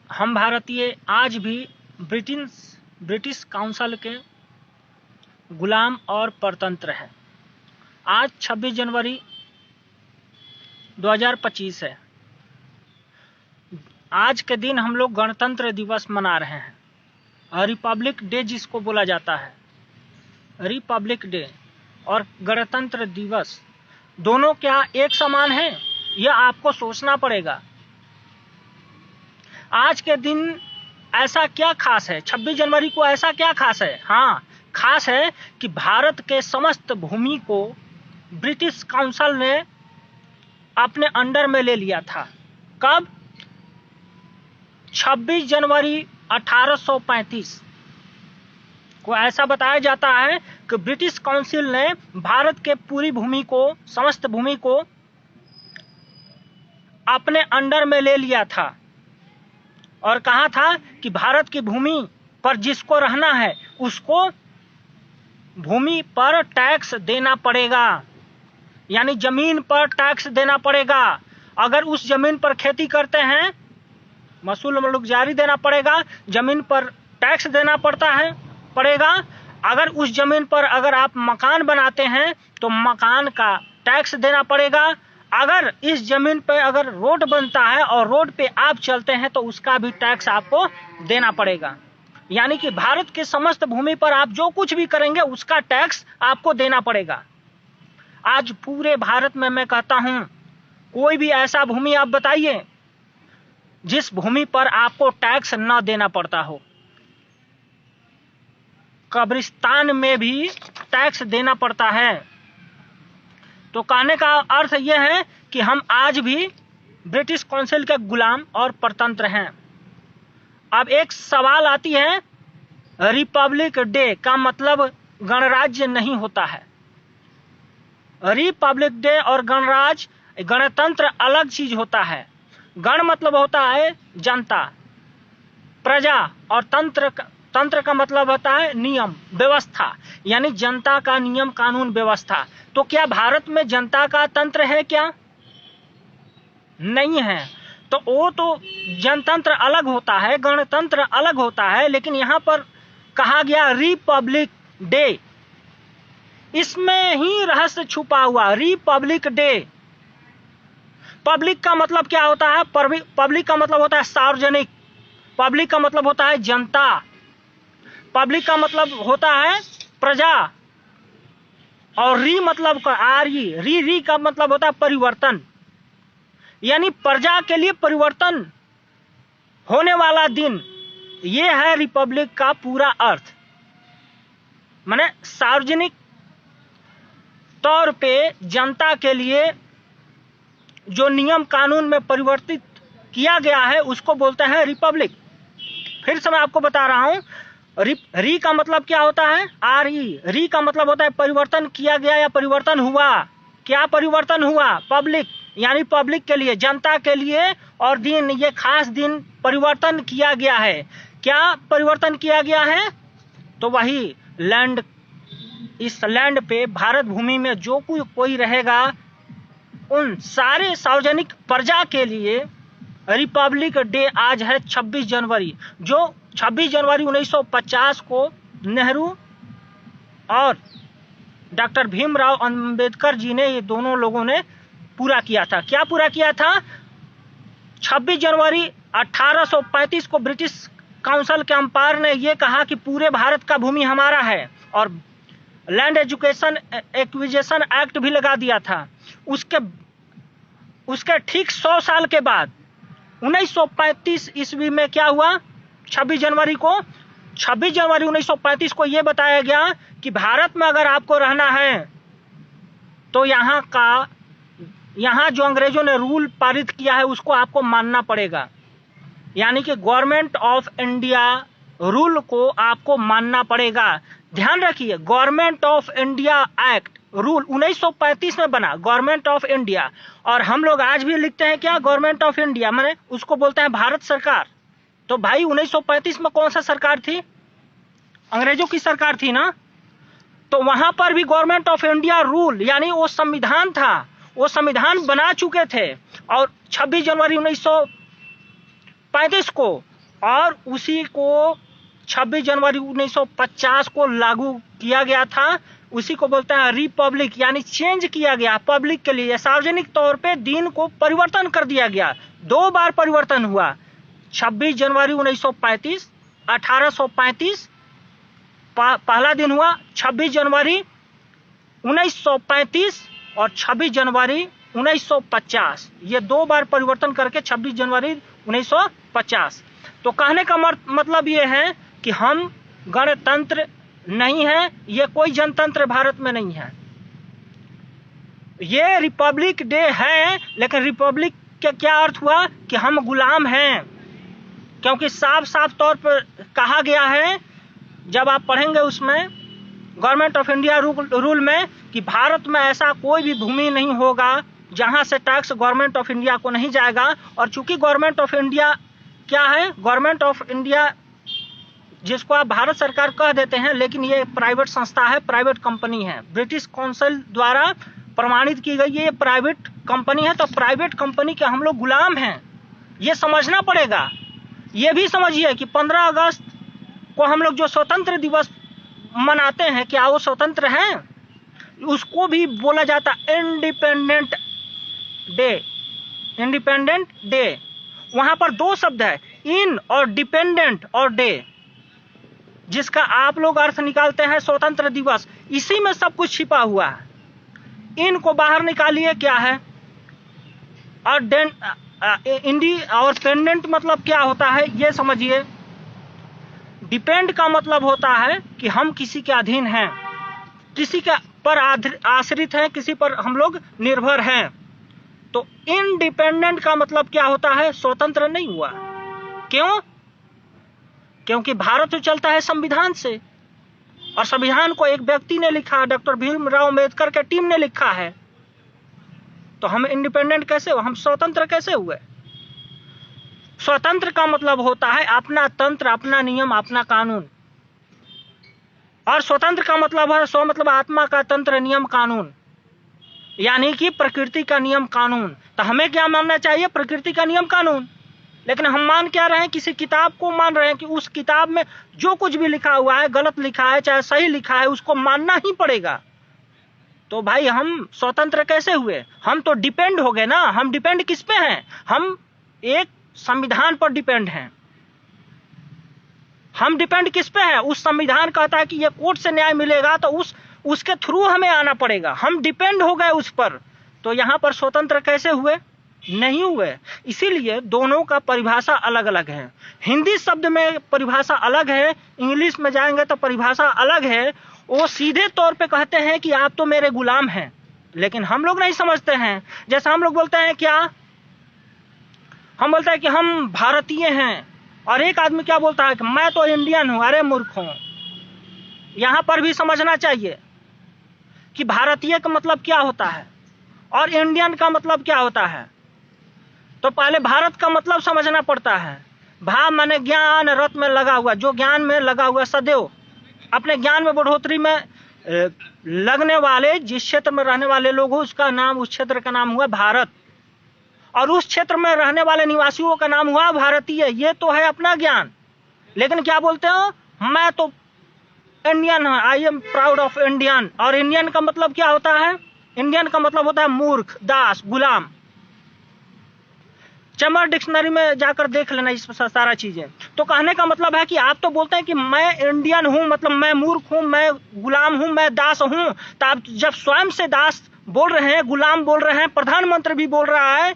हम भारतीय आज भी ब्रिटिश काउंसिल के गुलाम और परतंत्र हैं। आज 26 जनवरी 2025 है। आज के दिन हम लोग गणतंत्र दिवस मना रहे हैं। रिपब्लिक डे जिसको बोला जाता है, रिपब्लिक डे और गणतंत्र दिवस दोनों क्या एक समान हैं? यह आपको सोचना पड़ेगा। आज के दिन ऐसा क्या खास है? 26 जनवरी को ऐसा क्या खास है? हाँ, खास है कि भारत के समस्त भूमि को ब्रिटिश काउंसिल ने अपने अंडर में ले लिया था। कब? 26 जनवरी 1835 को ऐसा बताया जाता है कि ब्रिटिश काउंसिल ने भारत के पूरी भूमि को, समस्त भूमि को अपने अंडर में ले लिया था और कहा था कि भारत की भूमि पर जिसको रहना है उसको भूमि पर टैक्स देना पड़ेगा, यानी जमीन पर टैक्स देना पड़ेगा। अगर उस जमीन पर खेती करते हैं महसूल मुल्क जारी देना पड़ेगा, जमीन पर टैक्स देना पड़ेगा। अगर उस जमीन पर अगर आप मकान बनाते हैं तो मकान का टैक्स देना पड़ेगा। अगर इस जमीन पर अगर रोड बनता है और रोड पे आप चलते हैं तो उसका भी टैक्स आपको देना पड़ेगा। यानी कि भारत के समस्त भूमि पर आप जो कुछ भी करेंगे उसका टैक्स आपको देना पड़ेगा। आज पूरे भारत में मैं कहता हूं, कोई भी ऐसा भूमि आप बताइए जिस भूमि पर आपको टैक्स न देना पड़ता हो। कब्रिस्तान में भी टैक्स देना पड़ता है। तो कहने का अर्थ यह है कि हम आज भी ब्रिटिश काउंसिल के गुलाम और परतंत्र हैं। अब एक सवाल आती है, रिपब्लिक डे का मतलब गणराज्य नहीं होता है। रिपब्लिक डे और गणराज्य, गणतंत्र अलग चीज होता है। गण मतलब होता है जनता, प्रजा, और तंत्र का मतलब होता है नियम व्यवस्था, यानी जनता का नियम कानून व्यवस्था। तो क्या भारत में जनता का तंत्र है क्या? नहीं है। तो वो तो जनतंत्र अलग होता है, गणतंत्र अलग होता है। लेकिन यहां पर कहा गया रिपब्लिक डे, इसमें ही रहस्य छुपा हुआ। रिपब्लिक डे, पब्लिक का मतलब क्या होता है? पब्लिक का मतलब होता है सार्वजनिक, पब्लिक का मतलब होता है जनता, पब्लिक का मतलब होता है प्रजा, और री मतलब री का मतलब होता है परिवर्तन, यानी प्रजा के लिए परिवर्तन होने वाला दिन। यह है रिपब्लिक का पूरा अर्थ। माने सार्वजनिक तौर पे जनता के लिए जो नियम कानून में परिवर्तित किया गया है उसको बोलते हैं रिपब्लिक। फिर से मैं आपको बता रहा हूं, री का मतलब क्या होता है? री का मतलब होता है परिवर्तन किया गया या परिवर्तन हुआ। क्या परिवर्तन हुआ? पब्लिक, यानी पब्लिक के लिए, जनता के लिए। और दिन, ये खास दिन परिवर्तन किया गया है। क्या परिवर्तन किया गया है? तो वही लैंड, इस लैंड पे भारत भूमि में जो कोई रहेगा उन सारे सार्वजनिक प्रजा के लिए रिपब्लिक डे आज है 26 जनवरी, जो 26 जनवरी 1950 को नेहरू और डॉक्टर भीमराव अंबेडकर जी ने, ये दोनों लोगों ने पूरा किया था। क्या पूरा किया था? 26 जनवरी 1835 को ब्रिटिश काउंसिल के अंपायर ने यह कहा कि पूरे भारत का भूमि हमारा है, और लैंड एजुकेशन एक्विजिशन एक्ट भी लगा दिया था। उसके ठीक 100 साल के बाद 1935 ईस्वी में क्या हुआ? 26 जनवरी 1935 को यह बताया गया कि भारत में अगर आपको रहना है तो यहाँ जो अंग्रेजों ने रूल पारित किया है उसको आपको मानना पड़ेगा। यानी कि गवर्नमेंट ऑफ इंडिया रूल को आपको मानना पड़ेगा। ध्यान रखिए, government of India act rule 1935 में बना, गवर्नमेंट ऑफ इंडिया। और हम लोग आज भी लिखते हैं क्या? गवर्नमेंट ऑफ इंडिया, माने उसको बोलते हैं भारत सरकार। तो भाई 1935 में कौन सा सरकार थी? अंग्रेजों की सरकार थी ना। तो वहां पर भी गवर्नमेंट ऑफ इंडिया रूल, यानी वो संविधान था, वो संविधान बना चुके थे। और 26 जनवरी 1935 को और उसी को 26 जनवरी 1950 को लागू किया गया था। उसी को बोलते हैं रिपब्लिक, यानी चेंज किया गया पब्लिक के लिए, सार्वजनिक तौर पे दिन को परिवर्तन कर दिया गया। 2 बार परिवर्तन हुआ, 26 जनवरी 1935, 1835 पहला दिन हुआ, 26 जनवरी 1935 और 26 जनवरी 1950, ये 2 बार परिवर्तन करके 26 जनवरी 1950। तो कहने का मतलब ये है कि हम गणतंत्र नहीं है, ये कोई जनतंत्र भारत में नहीं है। ये रिपब्लिक डे है, लेकिन रिपब्लिक का क्या अर्थ हुआ कि हम गुलाम हैं, क्योंकि साफ साफ तौर पर कहा गया है, जब आप पढ़ेंगे उसमें गवर्नमेंट ऑफ इंडिया रूल में, कि भारत में ऐसा कोई भी भूमि नहीं होगा जहां से टैक्स गवर्नमेंट ऑफ इंडिया को नहीं जाएगा। और चूंकि गवर्नमेंट ऑफ इंडिया क्या है, गवर्नमेंट ऑफ इंडिया जिसको आप भारत सरकार कह देते हैं, लेकिन ये प्राइवेट संस्था है, प्राइवेट कंपनी है, ब्रिटिश काउंसिल द्वारा प्रमाणित की गई ये प्राइवेट कंपनी है। तो प्राइवेट कंपनी के हम लोग गुलाम हैं, ये समझना पड़ेगा। ये भी समझिए कि 15 अगस्त को हम लोग जो स्वतंत्र दिवस मनाते हैं, क्या वो स्वतंत्र हैं? उसको भी बोला जाता इंडिपेंडेंट डे। इंडिपेंडेंट डे, वहां पर 2 शब्द है, इन और डिपेंडेंट और डे, जिसका आप लोग अर्थ निकालते हैं स्वतंत्र दिवस। इसी में सब कुछ छिपा हुआ है। इन को बाहर निकालिए, क्या है, और इंडी और पेंडेंट मतलब क्या होता है ये समझिए। डिपेंड का मतलब होता है कि हम किसी के अधीन हैं, किसी के पर आश्रित हैं, किसी पर हम लोग निर्भर हैं। तो इंडिपेंडेंट का मतलब क्या होता है, स्वतंत्र नहीं हुआ। क्यों? क्योंकि भारत तो चलता है संविधान से, और संविधान को एक व्यक्ति ने लिखा, डॉक्टर भीमराव अम्बेडकर के टीम ने लिखा है। तो हम इंडिपेंडेंट कैसे हुए, हम स्वतंत्र कैसे हुए? स्वतंत्र का मतलब होता है अपना तंत्र, अपना नियम, अपना कानून। और स्वतंत्र का मतलब है स्व मतलब आत्मा का तंत्र, नियम, कानून, यानी कि प्रकृति का नियम कानून। तो हमें क्या मानना चाहिए, प्रकृति का नियम कानून। लेकिन हम मान क्या रहे हैं, किसी किताब को मान रहे हैं कि उस किताब में जो कुछ भी लिखा हुआ है, गलत लिखा है चाहे सही लिखा है, उसको मानना ही पड़ेगा। तो भाई हम स्वतंत्र कैसे हुए? हम तो डिपेंड हो गए ना। हम डिपेंड किस पे हैं? हम एक संविधान पर डिपेंड हैं। हम डिपेंड किस पे हैं? उस संविधान कहता है कि ये कोर्ट से न्याय मिलेगा, तो उसके थ्रू हमें आना पड़ेगा। हम डिपेंड हो गए उस पर। तो यहां पर स्वतंत्र कैसे हुए? नहीं हुए। इसीलिए दोनों का परिभाषा अलग अलग है। हिंदी शब्द में परिभाषा अलग है, इंग्लिश में जाएंगे तो परिभाषा अलग है। वो सीधे तौर पे कहते हैं कि आप तो मेरे गुलाम हैं, लेकिन हम लोग नहीं समझते हैं। जैसा हम लोग बोलते हैं, क्या हम बोलते हैं कि हम भारतीय हैं, और एक आदमी क्या बोलता है कि मैं तो इंडियन हूं। अरे मूर्ख हूं। यहां पर भी समझना चाहिए कि भारतीय का मतलब क्या होता है और इंडियन का मतलब क्या होता है। तो पहले भारत का मतलब समझना पड़ता है। भा माने ज्ञान, रत में लगा हुआ, जो ज्ञान में लगा हुआ, सदैव अपने ज्ञान में बढ़ोतरी में लगने वाले, जिस क्षेत्र में रहने वाले लोग हो, उसका नाम, उस क्षेत्र का नाम हुआ भारत, और उस क्षेत्र में रहने वाले निवासियों का नाम हुआ भारतीय। ये तो है अपना ज्ञान। लेकिन क्या बोलते हो, मैं तो इंडियन हूं, I am proud of Indian. और इंडियन का मतलब क्या होता है? इंडियन का मतलब होता है मूर्ख, दास, गुलाम। चमर डिक्शनरी में जाकर देख लेना इस सारा चीजें। तो कहने का मतलब है कि आप तो बोलते हैं कि मैं इंडियन हूं, मतलब मैं मूर्ख हूं, मैं गुलाम हूं, मैं दास हूं। तो आप जब स्वयं से दास बोल रहे हैं, गुलाम बोल रहे हैं, प्रधानमंत्री भी बोल रहा है,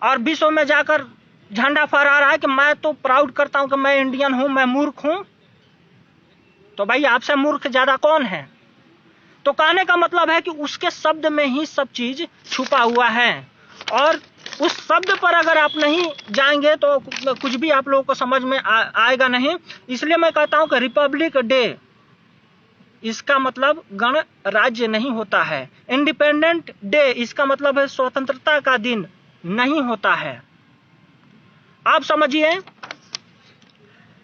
और विश्व में जाकर झंडा फहरा रहा है कि मैं तो प्राउड करता हूं कि मैं इंडियन हूं, मैं मूर्ख हूं, तो भाई आपसे मूर्ख ज्यादा कौन है? तो कहने का मतलब है कि उसके शब्द में ही सब चीज छुपा हुआ है, और उस शब्द पर अगर आप नहीं जाएंगे तो कुछ भी आप लोगों को समझ में आएगा नहीं। इसलिए मैं कहता हूं कि रिपब्लिक डे, इसका मतलब गण राज्य नहीं होता है। इंडिपेंडेंट डे, इसका मतलब है स्वतंत्रता का दिन नहीं होता है। आप समझिए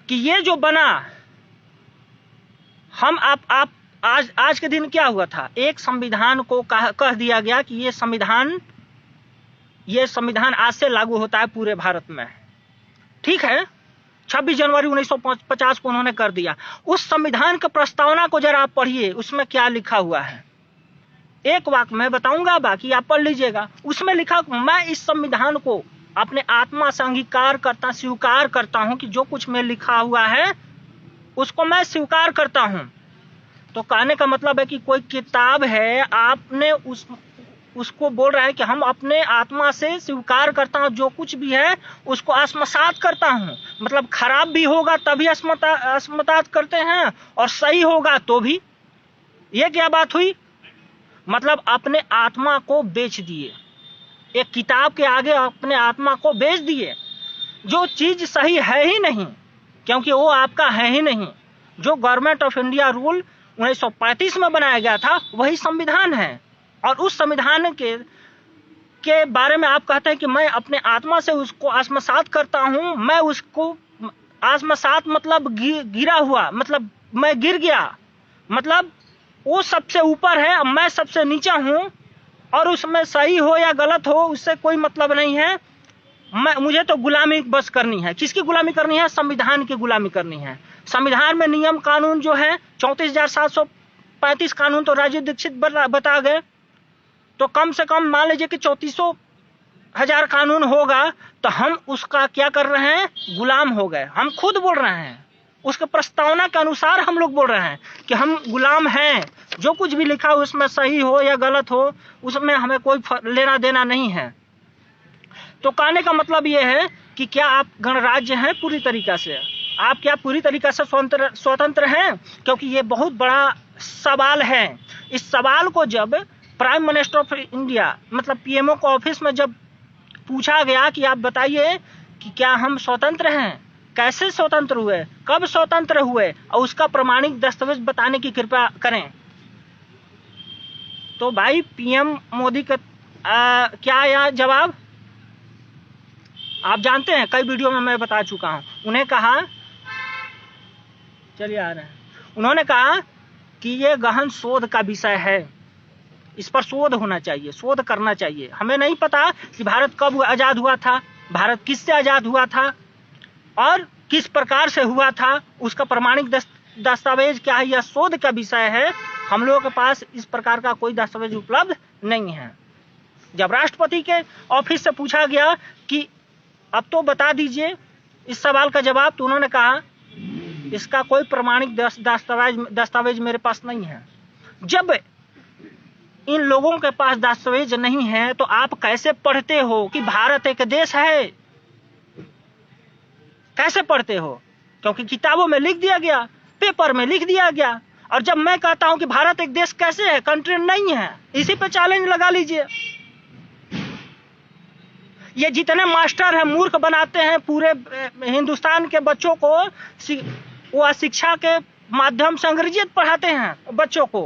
कि ये जो बना, हम आप आज के दिन क्या हुआ था, एक संविधान को कह दिया गया कि ये संविधान आज से लागू होता है पूरे भारत में। ठीक है, 26 जनवरी 1950 को उन्होंने कर दिया। उस संविधान की प्रस्तावना को जरा आप पढ़िए, उसमें क्या लिखा हुआ है। एक वाक्य मैं बताऊंगा, बाकी आप पढ़ लीजिएगा। उसमें लिखा, मैं इस संविधान को अपने आत्मा से अंगीकार करता, स्वीकार करता हूं कि जो कुछ में लिखा हुआ है उसको मैं स्वीकार करता हूं। तो कहने का मतलब है कि कोई किताब है, आपने उसको बोल रहा है कि हम अपने आत्मा से स्वीकार करता हूं, जो कुछ भी है उसको आत्मसात करता हूं। मतलब खराब भी होगा तभी आत्मसात करते हैं, और सही होगा तो भी। ये क्या बात हुई? मतलब अपने आत्मा को बेच दिए, एक किताब के आगे अपने आत्मा को बेच दिए। जो चीज सही है ही नहीं, क्योंकि वो आपका है ही नहीं। जो गवर्नमेंट ऑफ इंडिया रूल 1935 में बनाया गया था वही संविधान है, और उस संविधान के बारे में आप कहते हैं कि मैं अपने आत्मा से उसको आत्मसात करता हूं। मैं उसको आत्मसात मतलब गिरा हुआ, मतलब मैं गिर गया, मतलब वो सबसे ऊपर है, मैं सबसे नीचा हूं, और उसमें सही हो या गलत हो उससे कोई मतलब नहीं है। मुझे तो गुलामी बस करनी है। किसकी गुलामी करनी है? संविधान की गुलामी करनी है। संविधान में नियम कानून जो है 34,735 कानून तो राजीव दीक्षित बता गए, तो कम से कम मान लीजिए कि 34,000 कानून होगा, तो हम उसका क्या कर रहे हैं? गुलाम हो गए। हम खुद बोल रहे हैं, उसके प्रस्तावना के अनुसार हम लोग बोल रहे हैं कि हम गुलाम हैं। जो कुछ भी लिखा हो उसमें सही हो या गलत हो उसमें हमें कोई लेना देना नहीं है। तो कहने का मतलब ये है कि क्या आप गणराज्य हैं पूरी तरीका से? आप क्या पूरी तरीका से स्वतंत्र हैं? क्योंकि ये बहुत बड़ा सवाल है। इस सवाल को जब प्राइम मिनिस्टर ऑफ इंडिया मतलब पीएमओ को ऑफिस में जब पूछा गया कि आप बताइए कि क्या हम स्वतंत्र हैं, कैसे स्वतंत्र हुए, कब स्वतंत्र हुए, और उसका प्रमाणिक दस्तावेज बताने की कृपा करें, तो भाई पीएम मोदी का क्या आया जवाब? आप जानते हैं, कई वीडियो में मैं बता चुका हूं। उन्हें कहा, चलिए आ रहे हैं, उन्होंने कहा कि ये गहन शोध का विषय है, इस पर शोध होना चाहिए, शोध करना चाहिए। हमें नहीं पता कि भारत कब आजाद हुआ था, भारत किससे आजाद हुआ था और किस प्रकार से हुआ था, उसका प्रमाणिक दस्तावेज क्या है, यह शोध का विषय है। हम लोगों के पास इस प्रकार का कोई दस्तावेज उपलब्ध नहीं है। जब राष्ट्रपति के ऑफिस से पूछा गया कि अब तो बता दीजिए इस सवाल का जवाब, तो उन्होंने कहा इसका कोई प्रमाणिक दस्तावेज मेरे पास नहीं है। जब इन लोगों के पास दस्तावेज नहीं है तो आप कैसे पढ़ते हो कि भारत एक देश है? कैसे पढ़ते हो? क्योंकि किताबों में लिख दिया गया, पेपर में लिख दिया गया। और जब मैं कहता हूं कि भारत एक देश कैसे है, कंट्री नहीं है, इसी पे चैलेंज लगा लीजिए। ये जितने मास्टर हैं मूर्ख बनाते हैं पूरे हिंदुस्तान के बच्चों को, वो शिक्षा के माध्यम से अंग्रेजी पढ़ाते हैं बच्चों को।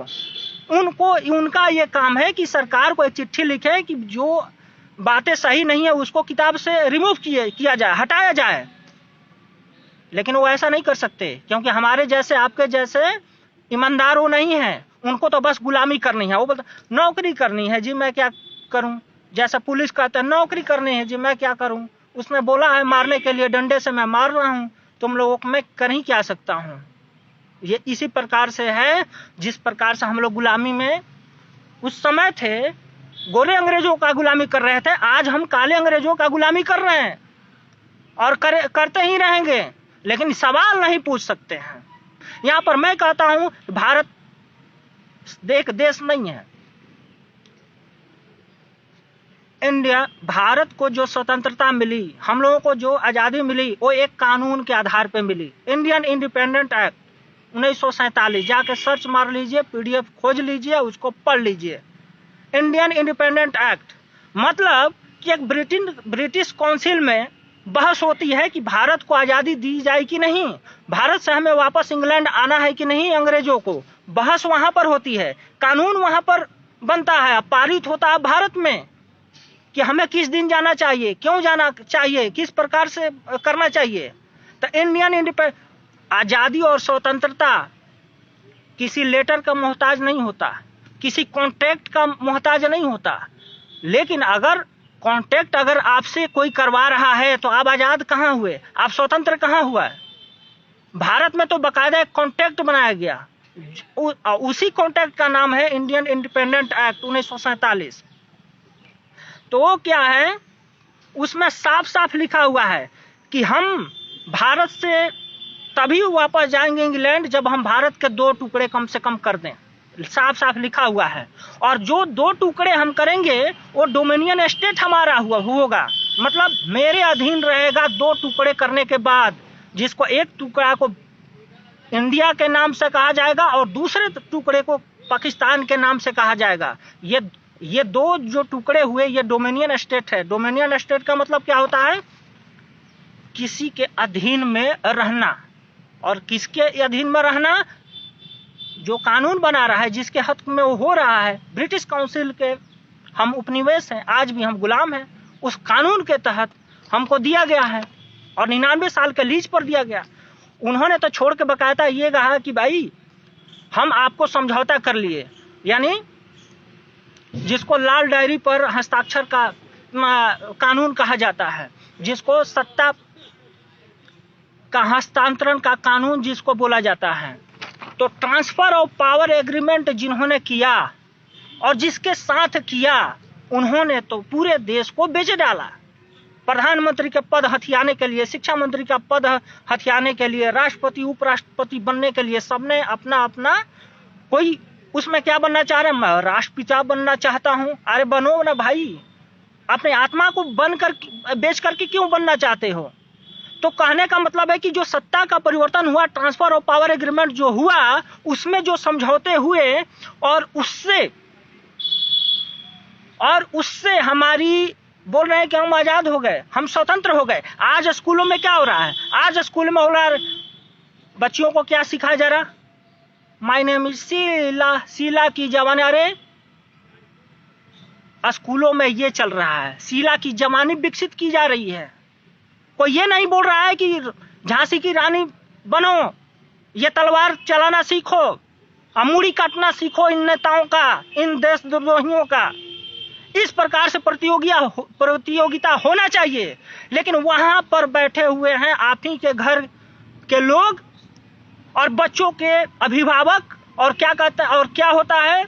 उनका ये काम है कि सरकार को एक चिट्ठी लिखे कि जो बातें सही नहीं है उसको किताब से रिमूव किया जाए, हटाया जाए। लेकिन वो ऐसा नहीं कर सकते, क्योंकि हमारे जैसे आपके जैसे ईमानदार वो नहीं है। उनको तो बस गुलामी करनी है। वो बोलते नौकरी करनी है जी, मैं क्या करूं? जैसा पुलिस कहता है नौकरी करनी है जी, मैं क्या करूं? उसने बोला है मारने के लिए, डंडे से मैं मार रहा हूं, तुम लोगों को मैं कर ही क्या सकता हूं। ये इसी प्रकार से है जिस प्रकार से हम लोग गुलामी में उस समय थे, गोरे अंग्रेजों का गुलामी कर रहे थे, आज हम काले अंग्रेजों का गुलामी कर रहे हैं और करते ही रहेंगे, लेकिन सवाल नहीं पूछ सकते हैं। यहां पर मैं कहता हूं भारत देश नहीं है। इंडिया, भारत को जो स्वतंत्रता मिली, हम लोगों को जो आजादी मिली, वो एक कानून के आधार पे मिली। इंडियन इंडिपेंडेंट एक्ट 1947, जाके सर्च मार लीजिए, पीडीएफ खोज लीजिए, उसको पढ़ लीजिए। इंडियन इंडिपेंडेंट एक्ट मतलब कि एक ब्रिटिश काउंसिल में बहस होती है कि भारत को आजादी दी जाए कि नहीं, भारत से हमें वापस इंग्लैंड आना है कि नहीं अंग्रेजों को। बहस वहां पर होती है, कानून वहां पर बनता है, पारित होता है भारत में कि हमें किस दिन जाना चाहिए, क्यों जाना चाहिए, किस प्रकार से करना चाहिए। तो इंडियन आजादी और स्वतंत्रता किसी लेटर का मोहताज नहीं होता, किसी कॉन्ट्रैक्ट का मोहताज नहीं होता। लेकिन अगर कांटेक्ट अगर आपसे कोई करवा रहा है तो आप आजाद कहाँ हुए, आप स्वतंत्र कहाँ हुआ? भारत में तो बाकायदा एक कॉन्ट्रैक्ट बनाया गया, उसी कॉन्ट्रैक्ट का नाम है इंडियन इंडिपेंडेंट एक्ट 1947। तो वो क्या है, उसमें साफ साफ लिखा हुआ है कि हम भारत से तभी वापस जाएंगे इंग्लैंड जब हम भारत के 2 टुकड़े कम से कम कर दें, साफ साफ लिखा हुआ है। और जो 2 टुकड़े हम करेंगे वो डोमिनियन स्टेट हमारा होगा, मतलब मेरे अधीन रहेगा 2 टुकड़े करने के बाद, जिसको एक टुकड़ा को इंडिया के नाम से कहा जाएगा और दूसरे टुकड़े को पाकिस्तान के नाम से कहा जाएगा। ये 2 जो टुकड़े हुए ये डोमिनियन स्टेट है। डोमिनियन स्टेट का मतलब क्या होता है, किसी के अधीन में रहना। और किसके अधीन में रहना, जो कानून बना रहा है, जिसके हक में वो हो रहा है, ब्रिटिश काउंसिल के हम उपनिवेश हैं, आज भी हम गुलाम हैं, उस कानून के तहत हमको दिया गया है और 99 साल के लीज पर दिया गया। उन्होंने तो छोड़ के बकायदा ये कहा कि भाई हम आपको समझौता कर लिए, यानी जिसको लाल डायरी पर हस्ताक्षर का कानून कहा जाता है, जिसको सत्ता का हस्तांतरण का कानून जिसको बोला जाता है। तो ट्रांसफर ऑफ पावर एग्रीमेंट जिन्होंने किया और जिसके साथ किया, उन्होंने तो पूरे देश को बेच डाला। प्रधानमंत्री के पद हथियाने के लिए, शिक्षा मंत्री का पद हथियाने के लिए, राष्ट्रपति उपराष्ट्रपति बनने के लिए सबने अपना अपना, कोई उसमें क्या बनना चाह रहे हैं, मैं राष्ट्रपिता बनना चाहता हूं। अरे बनो ना भाई, अपने आत्मा को बनकर बेच करके क्यों बनना चाहते हो? तो कहने का मतलब है कि जो सत्ता का परिवर्तन हुआ, ट्रांसफर ऑफ पावर एग्रीमेंट जो हुआ, उसमें जो समझौते हुए और उससे हमारी बोल रहे हैं कि हम आजाद हो गए, हम स्वतंत्र हो गए। आज स्कूलों में क्या हो रहा है, आज स्कूल में हो रहा है, बच्चियों को क्या सिखाया जा रहा, my name is Sheela, Sheela की जवानी। अरे स्कूलों में ये चल रहा है, शीला की जवानी विकसित की जा रही है। कोई ये नहीं बोल रहा है कि झांसी की रानी बनो, ये तलवार चलाना सीखो, अमूरी काटना सीखो इन नेताओं का, इन देशद्रोहियों का। इस प्रकार से प्रतियोगिता होना चाहिए, लेकिन वहां पर बैठे हुए हैं आप ही के घर के लोग और बच्चों के अभिभावक, और क्या कहते हैं, और क्या होता है,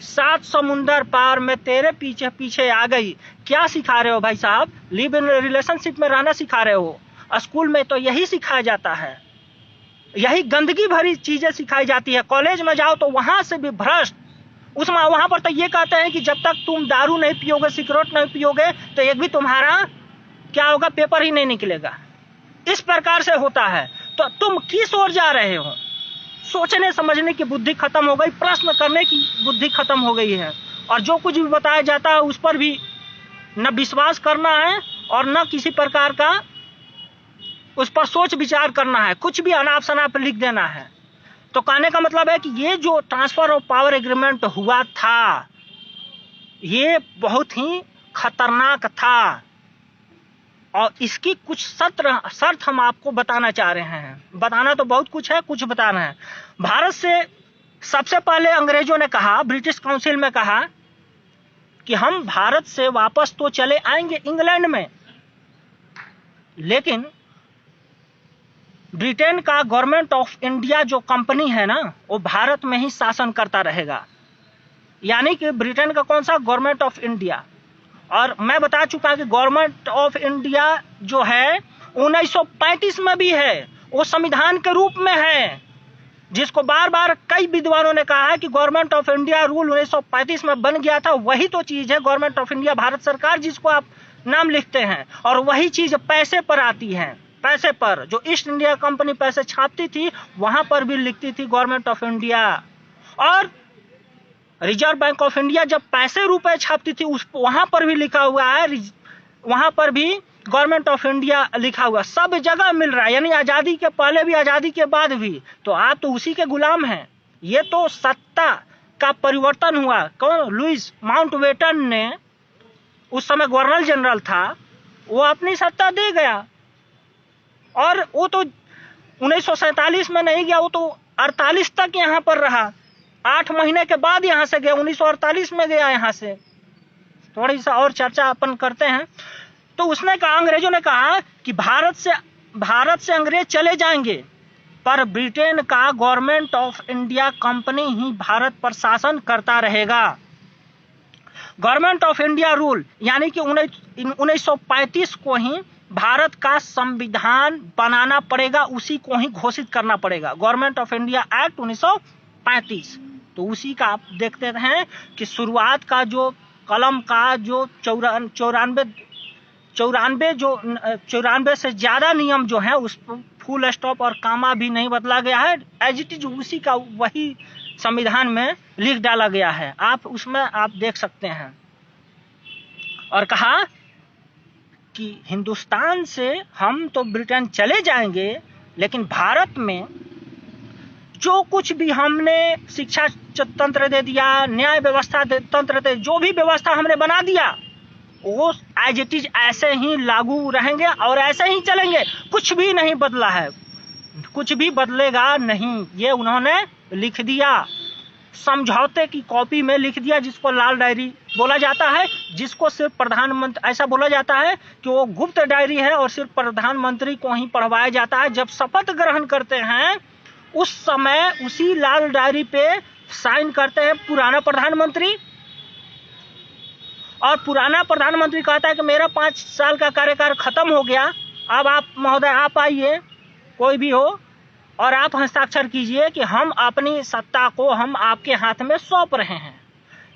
7 समुंदर पार में तेरे पीछे पीछे आ गई। क्या सिखा रहे हो भाई साहब? लिव इन रिलेशनशिप में रहना सिखा रहे हो। स्कूल में तो यही सिखाया जाता है, यही गंदगी भरी चीजें सिखाई जाती है। कॉलेज में जाओ तो वहां से भी भ्रष्ट, उसमें वहां पर तो ये कहते हैं कि जब तक तुम दारू नहीं पियोगे, सिगरेट नहीं पियोगे, तो एक भी तुम्हारा क्या होगा, पेपर ही नहीं निकलेगा। इस प्रकार से होता है। तो तुम किस ओर जा रहे हो? सोचने समझने की बुद्धि खत्म हो गई, प्रश्न करने की बुद्धि खत्म हो गई है, और जो कुछ भी बताया जाता है उस पर भी न विश्वास करना है और न किसी प्रकार का उस पर सोच विचार करना है, कुछ भी अनाप शनाप लिख देना है। तो कहने का मतलब है कि ये जो ट्रांसफर ऑफ पावर एग्रीमेंट हुआ था, ये बहुत ही खतरनाक था, और इसकी कुछ शर्त हम आपको बताना चाह रहे हैं। बताना तो बहुत कुछ है, कुछ बताना है। भारत से सबसे पहले अंग्रेजों ने कहा, ब्रिटिश काउंसिल में कहा कि हम भारत से वापस तो चले आएंगे इंग्लैंड में, लेकिन ब्रिटेन का गवर्नमेंट ऑफ इंडिया जो कंपनी है ना, वो भारत में ही शासन करता रहेगा। यानी कि ब्रिटेन का कौन सा, गवर्नमेंट ऑफ इंडिया। और मैं बता चुका कि गवर्नमेंट ऑफ इंडिया जो है 1935 में भी है, वो संविधान के रूप में है, जिसको बार बार कई विद्वानों ने कहा है कि गवर्नमेंट ऑफ इंडिया रूल 1935 में बन गया था। वही तो चीज है गवर्नमेंट ऑफ इंडिया, भारत सरकार जिसको आप नाम लिखते हैं, और वही चीज पैसे पर आती है। पैसे पर जो ईस्ट इंडिया कंपनी पैसे छापती थी, वहां पर भी लिखती थी गवर्नमेंट ऑफ इंडिया। और रिजर्व बैंक ऑफ इंडिया जब पैसे रुपए छापती थी, उस वहां पर भी लिखा हुआ है, वहां पर भी गवर्नमेंट ऑफ इंडिया लिखा हुआ। सब जगह मिल रहा है, यानी आजादी के पहले भी, आजादी के बाद भी। तो आप तो उसी के गुलाम हैं। ये तो सत्ता का परिवर्तन हुआ। कौन? लुइस माउंटबेटन ने, उस समय गवर्नर जनरल था, वो अपनी सत्ता दे गया, और वो तो 1947 में नहीं गया, वो तो 48 तक यहाँ पर रहा। 8 महीने के बाद यहाँ से गया, 1948 में गया यहाँ से। थोड़ी सा और चर्चा अपन करते हैं। तो उसने कहा, अंग्रेजों ने कहा कि भारत से अंग्रेज चले जाएंगे, पर ब्रिटेन का गवर्नमेंट ऑफ इंडिया कंपनी ही भारत पर शासन करता रहेगा। गवर्नमेंट ऑफ इंडिया रूल यानी कि 1935 को ही भारत का संविधान बनाना पड़ेगा, उसी को ही घोषित करना पड़ेगा, गवर्नमेंट ऑफ इंडिया एक्ट 1935। तो उसी का आप देखते हैं कि शुरुआत का जो कलम का जो 94 से ज्यादा नियम जो है उस पर फुल स्टॉप और कामा भी नहीं बदला गया है, एज इट इज उसी का वही संविधान में लिख डाला गया है। आप उसमें आप देख सकते हैं। और कहा कि हिंदुस्तान से हम तो ब्रिटेन चले जाएंगे, लेकिन भारत में जो कुछ भी हमने शिक्षा तंत्र दे दिया, न्याय व्यवस्था तंत्र दे, जो भी व्यवस्था हमने बना दिया वो एज इट इज ऐसे ही लागू रहेंगे और ऐसे ही चलेंगे। कुछ भी नहीं बदला है, कुछ भी बदलेगा नहीं, ये उन्होंने लिख दिया, समझौते की कॉपी में लिख दिया, जिसको लाल डायरी बोला जाता है, जिसको सिर्फ प्रधानमंत्री, ऐसा बोला जाता है कि वो गुप्त डायरी है और सिर्फ प्रधानमंत्री को ही पढ़वाया जाता है। जब शपथ ग्रहण करते हैं उस समय उसी लाल डायरी पे साइन करते हैं पुराना प्रधानमंत्री, और पुराना प्रधानमंत्री कहता है कि मेरा 5 साल का कार्यकाल खत्म हो गया, अब आप महोदय आप आइए, कोई भी हो, और आप हस्ताक्षर कीजिए कि हम अपनी सत्ता को हम आपके हाथ में सौंप रहे हैं।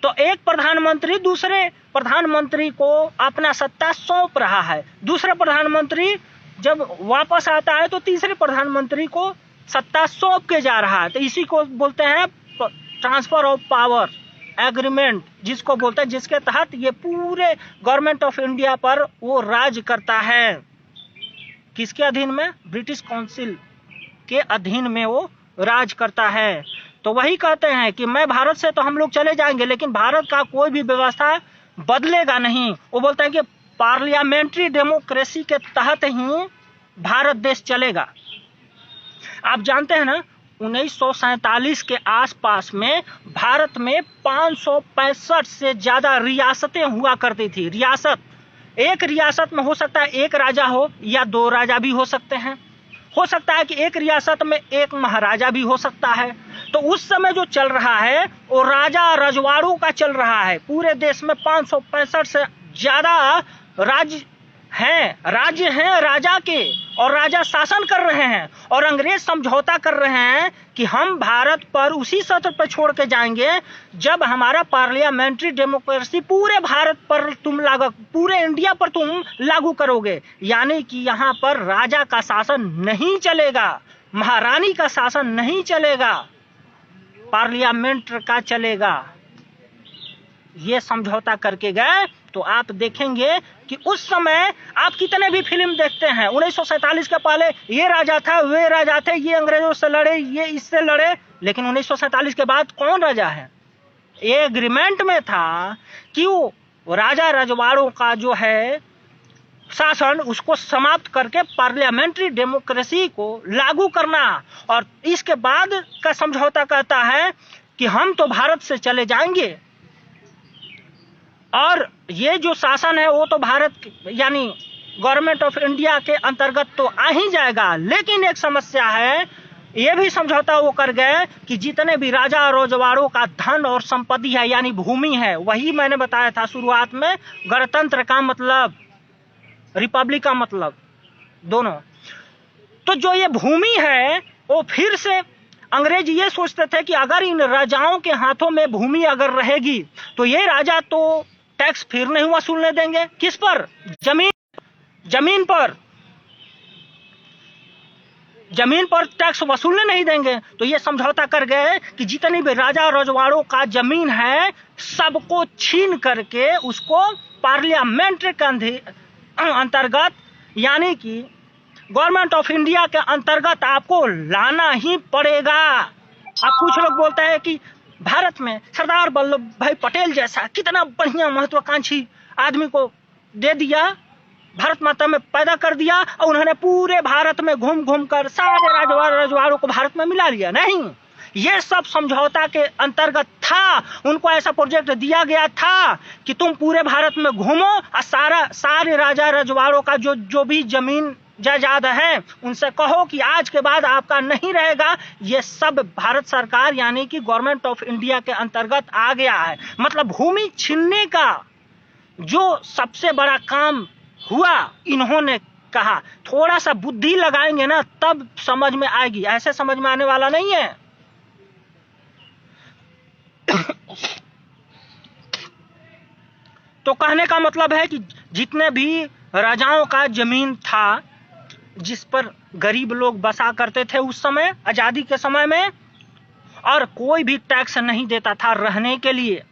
तो एक प्रधानमंत्री दूसरे प्रधानमंत्री को अपना सत्ता सौंप रहा है, दूसरा प्रधानमंत्री जब वापस आता है तो तीसरे प्रधानमंत्री को सत्ता सौंप के जा रहा है। तो इसी को बोलते हैं ट्रांसफर ऑफ पावर एग्रीमेंट, जिसको बोलते हैं, जिसके तहत ये पूरे गवर्नमेंट ऑफ इंडिया पर वो राज करता है। किसके अधीन में? ब्रिटिश काउंसिल के अधीन में वो राज करता है। तो वही कहते हैं कि मैं भारत से तो हम लोग चले जाएंगे, लेकिन भारत का कोई भी व्यवस्था बदलेगा नहीं। वो बोलते हैं कि पार्लियामेंट्री डेमोक्रेसी के तहत ही भारत देश चलेगा। आप जानते हैं ना, 1947 के आसपास में भारत में 565 से ज्यादा रियासतें हुआ करती थी। रियासत, एक रियासत में हो सकता है एक राजा हो या 2 राजा भी हो सकते हैं, हो सकता है कि एक रियासत में एक महाराजा भी हो सकता है। तो उस समय जो चल रहा है वो राजा रजवाड़ों का चल रहा है। पूरे देश में 565 से ज्यादा राज्य हैं राजा के, और राजा शासन कर रहे हैं, और अंग्रेज समझौता कर रहे हैं कि हम भारत पर उसी सत्र पर छोड़ के जाएंगे जब हमारा पार्लियामेंट्री डेमोक्रेसी पूरे भारत पर तुम लागू, पूरे इंडिया पर तुम लागू करोगे। यानी कि यहाँ पर राजा का शासन नहीं चलेगा, महारानी का शासन नहीं चलेगा, पार्लियामेंट का चलेगा। ये समझौता करके गए। तो आप देखेंगे कि उस समय आप कितने भी फिल्म देखते हैं, 1947 के पहले ये राजा था, वे राजा थे, ये अंग्रेजों से लड़े, ये इससे लड़े, लेकिन 1947 के बाद कौन राजा है? ये एग्रीमेंट में था कि वो राजा रजवाड़ों का जो है शासन उसको समाप्त करके पार्लियामेंट्री डेमोक्रेसी को लागू करना। और इसके बाद का समझौता कहता है कि हम तो भारत से चले जाएंगे, और ये जो शासन है वो तो भारत यानी गवर्नमेंट ऑफ इंडिया के अंतर्गत तो आ ही जाएगा। लेकिन एक समस्या है, ये भी समझौता वो कर गए कि जितने भी राजा और रजवाड़ों का धन और संपत्ति है यानी भूमि है, वही मैंने बताया था शुरुआत में, गणतंत्र का मतलब, रिपब्लिक का मतलब, दोनों। तो जो ये भूमि है वो फिर से अंग्रेज ये सोचते थे कि अगर इन राजाओं के हाथों में भूमि अगर रहेगी तो ये राजा तो टैक्स फिर नहीं वसूलने देंगे। किस पर? जमीन पर टैक्स वसूलने नहीं देंगे। तो ये समझौता कर गए कि जितनी भी राजा रजवाड़ों का जमीन है सबको छीन करके उसको पार्लियामेंट के अंतर्गत यानी कि गवर्नमेंट ऑफ इंडिया के अंतर्गत आपको लाना ही पड़ेगा। अब कुछ लोग बोलते हैं कि भारत में सरदार वल्लभ भाई पटेल जैसा कितना बढ़िया महत्वाकांक्षी आदमी को दे दिया, भारत माता में पैदा कर दिया, और उन्होंने पूरे भारत में घूम घूम कर सारे रजवाड़ों को भारत में मिला लिया। नहीं, ये सब समझौता के अंतर्गत था। उनको ऐसा प्रोजेक्ट दिया गया था कि तुम पूरे भारत में घूमो और सारे राजा रजवाड़ों का जो भी जमीन जायदाद है उनसे कहो कि आज के बाद आपका नहीं रहेगा। ये सब भारत सरकार यानी कि गवर्नमेंट ऑफ इंडिया के अंतर्गत आ गया है। मतलब भूमि छीनने का जो सबसे बड़ा काम हुआ, इन्होंने कहा थोड़ा सा बुद्धि लगाएंगे ना तब समझ में आएगी, ऐसे समझ में आने वाला नहीं है। तो कहने का मतलब है कि जितने भी राजाओं का जमीन था जिस पर गरीब लोग बसा करते थे उस समय आजादी के समय में, और कोई भी टैक्स नहीं देता था रहने के लिए,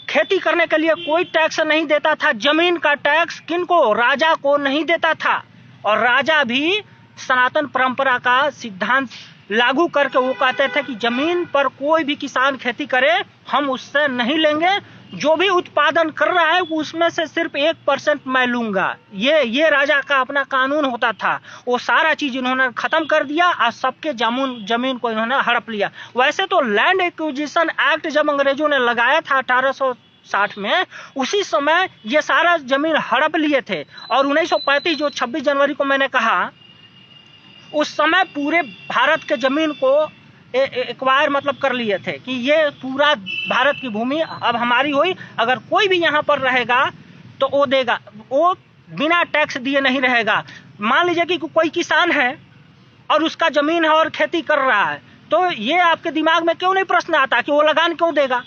खेती करने के लिए कोई टैक्स नहीं देता था। जमीन का टैक्स किनको? राजा को नहीं देता था। और राजा भी सनातन परंपरा का सिद्धांत लागू करके वो कहते थे कि जमीन पर कोई भी किसान खेती करे हम उससे नहीं लेंगे, जो भी उत्पादन कर रहा है उसमें से सिर्फ 1% मैं लूंगा। ये राजा का अपना कानून होता था। वो सारा चीज इन्होंने खत्म कर दिया और सबके जमीन को इन्होंने हड़प लिया। वैसे तो लैंड एक्विजिशन एक्ट जब अंग्रेजों ने लगाया था 1860 में, उसी समय ये सारा जमीन हड़प लिए थे। और 1935 जो 26 जनवरी को मैंने कहा, उस समय पूरे भारत के जमीन को एक्वायर मतलब कर लिए थे कि ये पूरा भारत की भूमि अब हमारी हुई। अगर कोई भी यहाँ पर रहेगा तो वो देगा, वो बिना टैक्स दिए नहीं रहेगा। मान लीजिए कि कोई किसान है और उसका जमीन है और खेती कर रहा है, तो ये आपके दिमाग में क्यों नहीं प्रश्न आता कि वो लगान क्यों देगा?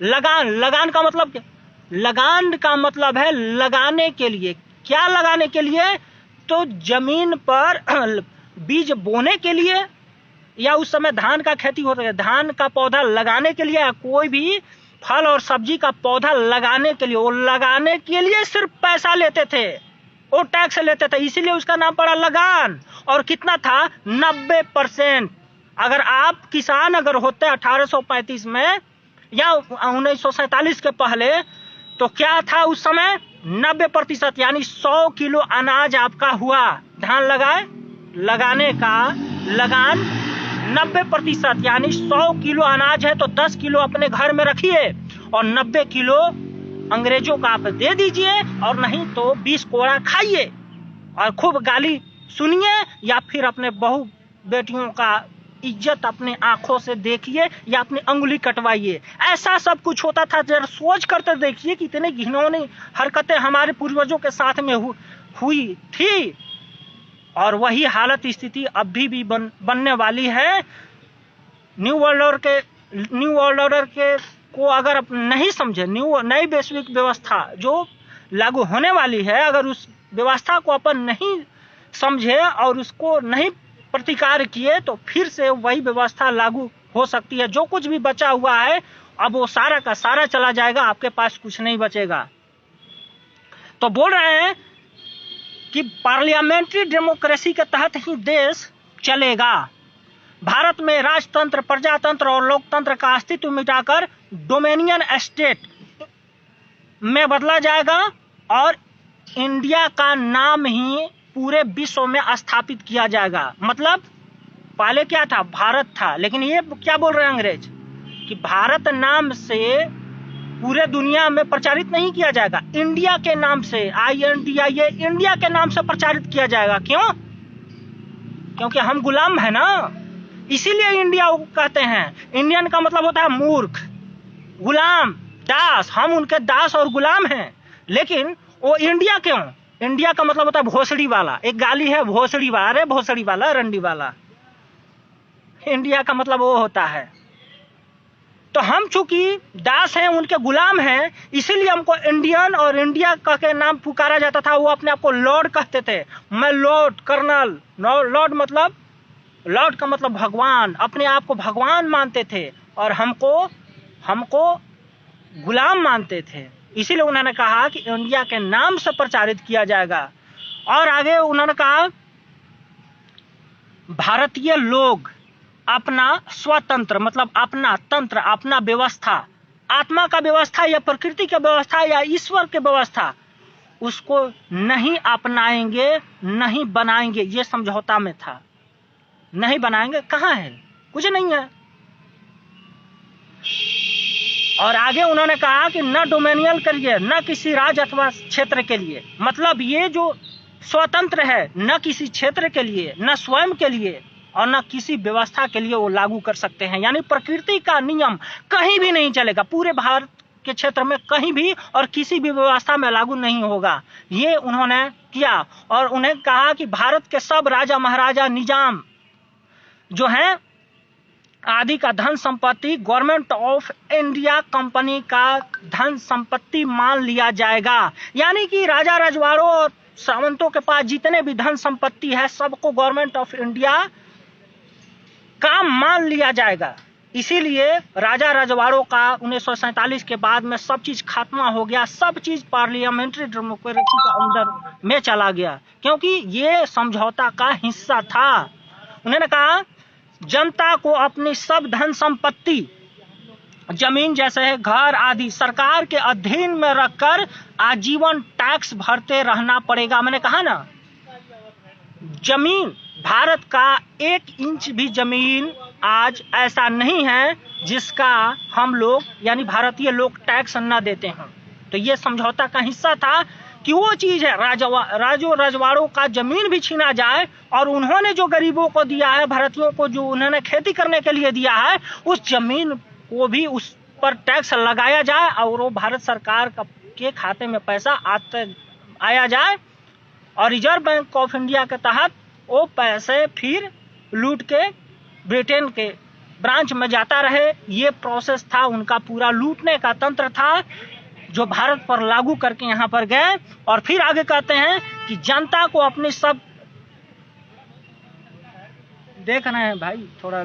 लगान का मतलब क्या? लगान का मतलब है लगाने के लिए। क्या लगाने के लिए? तो जमीन पर बीज बोने के लिए, या उस समय धान का खेती होता है, धान का पौधा लगाने के लिए, या कोई भी फल और सब्जी का पौधा लगाने के लिए। वो लगाने के लिए सिर्फ पैसा लेते थे, वो टैक्स लेते थे, इसीलिए उसका नाम पड़ा लगान। और कितना था? 90%। अगर आप किसान अगर होते 1835 में या 1947 के पहले, तो क्या था उस समय? 90%, यानी 100 किलो अनाज आपका हुआ। धान लगाने का लगान 90%, यानी 100 किलो अनाज है तो 10 किलो अपने घर में रखिए और 90 किलो अंग्रेजों का आप दे दीजिए, और नहीं तो 20 कोड़ा खाइए और खूब गाली सुनिए, या फिर अपने बहू बेटियों का इज्जत अपने आंखों से देखिए या अपनी अंगुली कटवाइए। ऐसा सब कुछ होता था। जरा सोच करते देखिए कितने घिनौनी हरकतें हमारे पूर्वजों के साथ में हुई थी, और वही हालत स्थिति अभी भी बनने वाली है। न्यू वर्ल्ड ऑर्डर के को अगर आप नहीं समझे, नई वैश्विक व्यवस्था जो लागू होने वाली है, अगर उस व्यवस्था को अपन नहीं समझे और उसको नहीं प्रतिकार किए, तो फिर से वही व्यवस्था लागू हो सकती है। जो कुछ भी बचा हुआ है अब वो सारा का सारा चला जाएगा, आपके पास कुछ नहीं बचेगा। तो बोल रहे हैं कि पार्लियामेंट्री डेमोक्रेसी के तहत ही देश चलेगा। भारत में राजतंत्र, प्रजातंत्र और लोकतंत्र का अस्तित्व मिटाकर डोमिनियन स्टेट में बदला जाएगा और इंडिया का नाम ही पूरे विश्व में स्थापित किया जाएगा। मतलब पहले क्या था? भारत था, लेकिन ये क्या बोल रहे हैं अंग्रेज कि भारत नाम से पूरे दुनिया में प्रचारित नहीं किया जाएगा, इंडिया के नाम से, INDIA, इंडिया के नाम से प्रचारित किया जाएगा। क्यों? क्योंकि हम गुलाम है ना, इसीलिए इंडिया कहते हैं। इंडियन का मतलब होता है मूर्ख, गुलाम, दास। हम उनके दास और गुलाम हैं। लेकिन वो इंडिया क्यों? इंडिया का मतलब होता है भोसड़ी वाला। एक गाली है भोसड़ी वाला, अरे भोसड़ी वाला, रंडी वाला। इंडिया का मतलब वो होता है। तो हम चूंकि दास हैं, उनके गुलाम हैं, इसीलिए हमको इंडियन और इंडिया का के नाम पुकारा जाता था। वो अपने आप को लॉर्ड कहते थे। मैं लॉर्ड कर्नल, लॉर्ड का मतलब भगवान, अपने आप को भगवान मानते थे और हमको गुलाम मानते थे। इसीलिए उन्होंने कहा कि इंडिया के नाम से प्रचारित किया जाएगा। और आगे उन्होंने कहा भारतीय लोग अपना स्वतंत्र मतलब अपना तंत्र, अपना व्यवस्था, आत्मा का व्यवस्था या प्रकृति का व्यवस्था या ईश्वर के व्यवस्था, उसको नहीं अपनाएंगे, नहीं बनाएंगे। ये समझौता में था। नहीं बनाएंगे, कहाँ है? कुछ नहीं है। और आगे उन्होंने कहा कि न डोमेनियल करिए, न किसी राज्य अथवा क्षेत्र के लिए, मतलब ये जो स्वतंत्र है न किसी क्षेत्र के लिए, न स्वयं के लिए और न किसी व्यवस्था के लिए वो लागू कर सकते हैं। यानी प्रकृति का नियम कहीं भी नहीं चलेगा, पूरे भारत के क्षेत्र में कहीं भी और किसी भी व्यवस्था में लागू नहीं होगा। ये उन्होंने किया और उन्हें कहा कि भारत के सब राजा महाराजा निजाम जो हैं आदि का धन संपत्ति गवर्नमेंट ऑफ इंडिया कंपनी का धन संपत्ति मान लिया जाएगा। यानी कि राजा रजवाड़ों और सामंतों के पास जितने भी धन संपत्ति है सबको गवर्नमेंट ऑफ इंडिया का मान लिया जाएगा। इसीलिए राजा रजवाड़ों का 1947 के बाद में सब चीज खात्मा हो गया, सब चीज पार्लियामेंट्री डेमोक्रेसी के अंदर में चला गया, क्योंकि ये समझौता का हिस्सा था। उन्होंने कहा जनता को अपनी सब धन संपत्ति जमीन जैसे घर आदि सरकार के अधीन में रखकर आजीवन टैक्स भरते रहना पड़ेगा। मैंने कहा ना, जमीन भारत का 1 इंच भी जमीन आज ऐसा नहीं है जिसका हम लोग यानी भारतीय लोग टैक्स न देते हैं। तो ये समझौता का हिस्सा था कि वो चीज है राजो रजवाड़ों का जमीन भी छीना जाए और उन्होंने जो गरीबों को दिया है, भारतीयों को जो उन्होंने खेती करने के लिए दिया है, उस जमीन को भी उस पर टैक्स लगाया जाए और वो भारत सरकार के खाते में पैसा आया जाए और रिजर्व बैंक ऑफ इंडिया के तहत वो पैसे फिर लूट के ब्रिटेन के ब्रांच में जाता रहे। ये प्रोसेस था उनका, पूरा लूटने का तंत्र था जो भारत पर लागू करके यहाँ पर गए। और फिर आगे कहते हैं कि जनता को अपनी सब, देख रहे हैं भाई, थोड़ा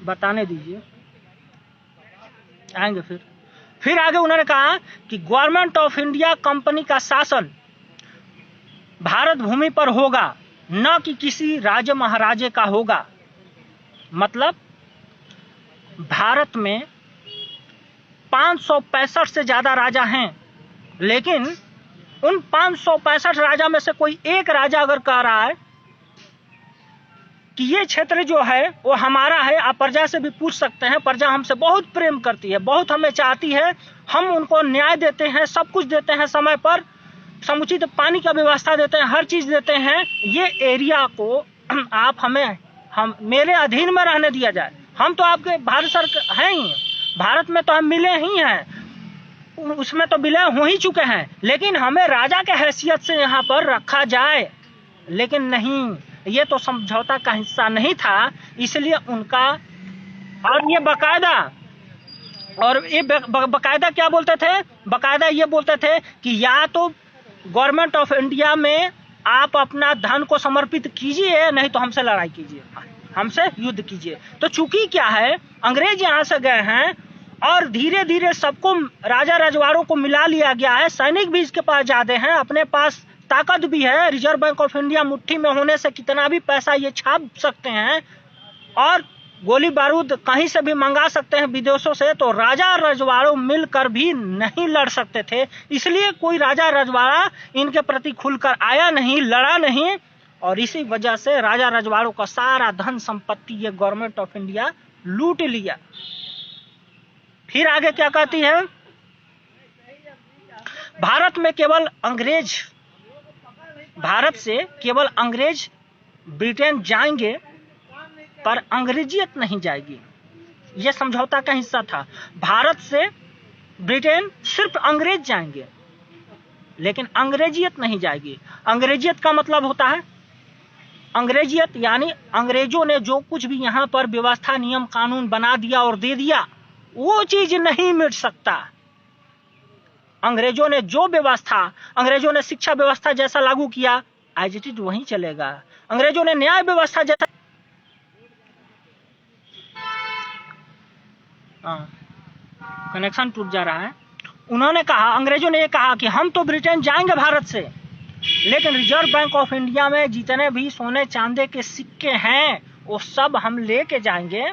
बताने दीजिए, आएंगे फिर आगे उन्होंने कहा कि गवर्नमेंट ऑफ इंडिया कंपनी का शासन भारत भूमि पर होगा, न कि किसी राजा महाराजे का होगा। मतलब भारत में 565 से ज्यादा राजा हैं, लेकिन उन 565 राजा में से कोई एक राजा अगर कह रहा है कि ये क्षेत्र जो है वो हमारा है, आप प्रजा से भी पूछ सकते हैं, प्रजा हमसे बहुत प्रेम करती है, बहुत हमें चाहती है, हम उनको न्याय देते हैं, सब कुछ देते हैं, समय पर समुचित पानी का व्यवस्था देते हैं, हर चीज देते हैं, ये एरिया को आप हम मेरे अधीन में रहने दिया जाए। हम तो आपके भारत सरकार हैं ही, भारत में तो हम मिले ही हैं, उसमें तो विलय हो ही चुके हैं, लेकिन हमें राजा के हैसियत से यहाँ पर रखा जाए। लेकिन नहीं, ये तो समझौता का हिस्सा नहीं था, इसलिए उनका और ये बकायदा क्या बोलते थे, बकायदा ये बोलते थे कि या तो गवर्नमेंट ऑफ इंडिया में आप अपना धन को समर्पित कीजिए, नहीं तो हमसे लड़ाई कीजिए, हमसे युद्ध कीजिए। तो चूंकि क्या है, अंग्रेज यहाँ से गए हैं और धीरे धीरे सबको राजा रजवाड़ों को मिला लिया गया है, सैनिक भी इसके पास ज्यादा हैं, अपने पास ताकत भी है, रिजर्व बैंक ऑफ इंडिया मुट्ठी में होने से कितना भी पैसा ये छाप सकते हैं और गोली बारूद कहीं से भी मंगा सकते हैं विदेशों से। तो राजा रजवाड़ों मिलकर भी नहीं लड़ सकते थे, इसलिए कोई राजा रजवाड़ा इनके प्रति खुलकर आया नहीं, लड़ा नहीं, और इसी वजह से राजा रजवाड़ों का सारा धन संपत्ति ये गवर्नमेंट ऑफ इंडिया लूट लिया। फिर आगे क्या कहती है, भारत से केवल अंग्रेज ब्रिटेन जाएंगे पर अंग्रेजियत नहीं जाएगी। यह समझौता का हिस्सा था। भारत से ब्रिटेन सिर्फ अंग्रेज जाएंगे लेकिन अंग्रेजियत नहीं जाएगी। अंग्रेजियत का मतलब होता है, अंग्रेजियत यानी अंग्रेजों ने जो कुछ भी यहाँ पर व्यवस्था नियम कानून बना दिया और दे दिया, वो चीज नहीं मिट सकता। अंग्रेजों ने जो व्यवस्था, अंग्रेजों ने शिक्षा व्यवस्था जैसा लागू किया, एज इट इज वहीं चलेगा। अंग्रेजों ने न्याय व्यवस्था जैसा, कनेक्शन टूट जा रहा है। उन्होंने कहा, अंग्रेजों ने ये कहा कि हम तो ब्रिटेन जाएंगे भारत से, लेकिन रिजर्व बैंक ऑफ इंडिया में जितने भी सोने चांदी के सिक्के हैं वो सब हम लेके जाएंगे